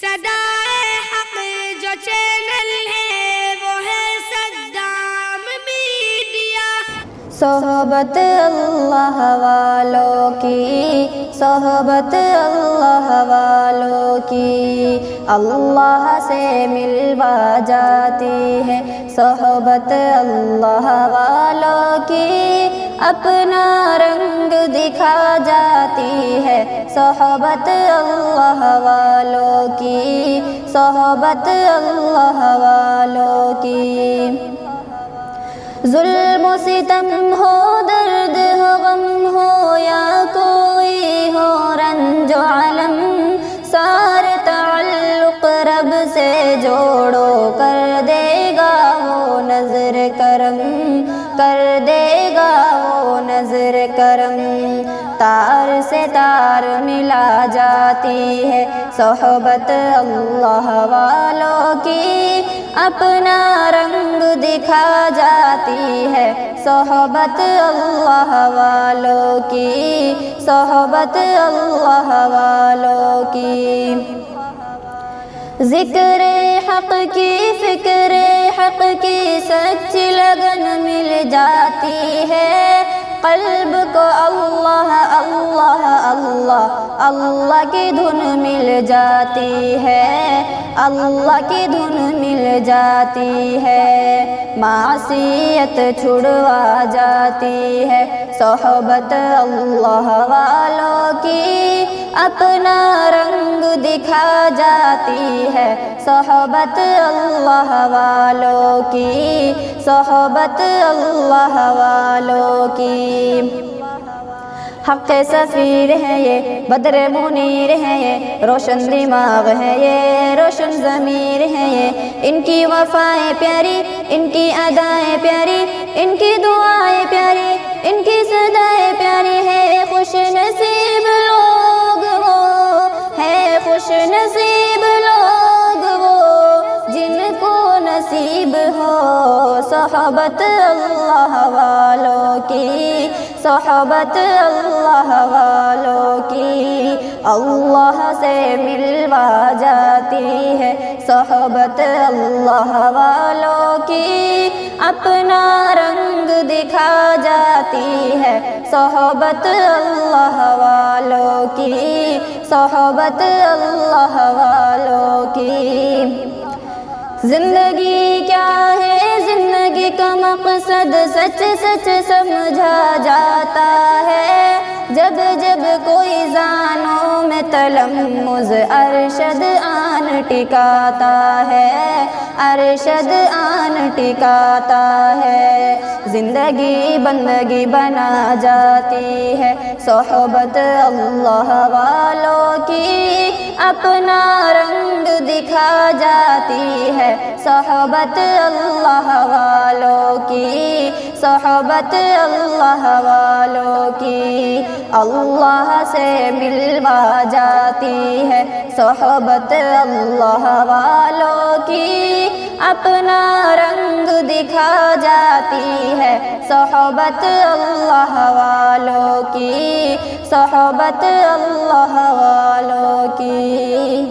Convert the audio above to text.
صدائے حق جو چینل ہے وہ ہے صدام میڈیا۔ صحبت اللہ والوں کی، صحبت اللہ والوں کی اللہ سے ملوا جاتی ہے۔ صحبت اللہ والوں کی اپنا رنگ دکھا جاتی ہے۔ صحبت اللہ والوں کی، صحبت اللہ والوں کی۔ ظلم و ستم ہو، درد ہو، غم ہو یا کوئی ہو رنج و علم، سارے تعلق رب سے جوڑو، کر دے گا وہ نظر کرم، کر دے گا وہ نظر کرم۔ تار سے تار ملا جاتی ہے صحبت اللہ والوں کی، اپنا رنگ دکھا جاتی ہے صحبت اللہ والوں کی، صحبت اللہ والوں کی۔ ذکر حق کی، فکر حق کی سچی لگن مل جاتی ہے، قلب کو اللہ اللہ اللہ اللہ کی دھن مل جاتی ہے، اللہ کی دھن مل جاتی ہے۔ معصیت چھڑوا جاتی ہے صحبت اللہ والوں کی، اپنا رنگ دکھا جاتی ہے صحبت اللہ والوں کی، صحبت اللہ والوں کی۔ حق سفیر ہے یہ، بدر منیر ہے یہ، روشن دماغ ہے یہ، روشن ضمیر ہے یہ، ان کی وفائیں پیاری، ان کی ادائیں پیاری، ان کی دعائیں پیاری، ان کی صدائیں پیاری ہے۔ خوش نصیب لوگ وہ ہے، خوش نصیب لوگ وہ جن کو نصیب ہو صحبت اللہ والوں کی، صحبت اللہ والوں کی اللہ سے ملوا جاتی ہے صحبت اللہ والوں کی، اپنا رنگ دکھا جاتی ہے صحبت اللہ والوں کی، صحبت اللہ والوں کی۔ زندگی کیا ہے، زندگی کا مقصد سچ سچ سمجھا جاتا ہے، جب جب کوئی زانوں میں تلمذ ارشد آن ٹکاتا ہے، ارشد آن ٹکاتا ہے۔ زندگی بندگی بنا جاتی ہے صحبت اللہ والوں کی، اپنا رنگ دکھا جاتی ہے صحبت اللہ والوں کی، صحبت اللہ والوں کی۔ اللہ سے ملوا جاتی ہے صحبت اللہ والوں کی، اپنا رنگ دکھا جاتی ہے صحبت اللہ والوں کی، صحبت اللہ والوں کی۔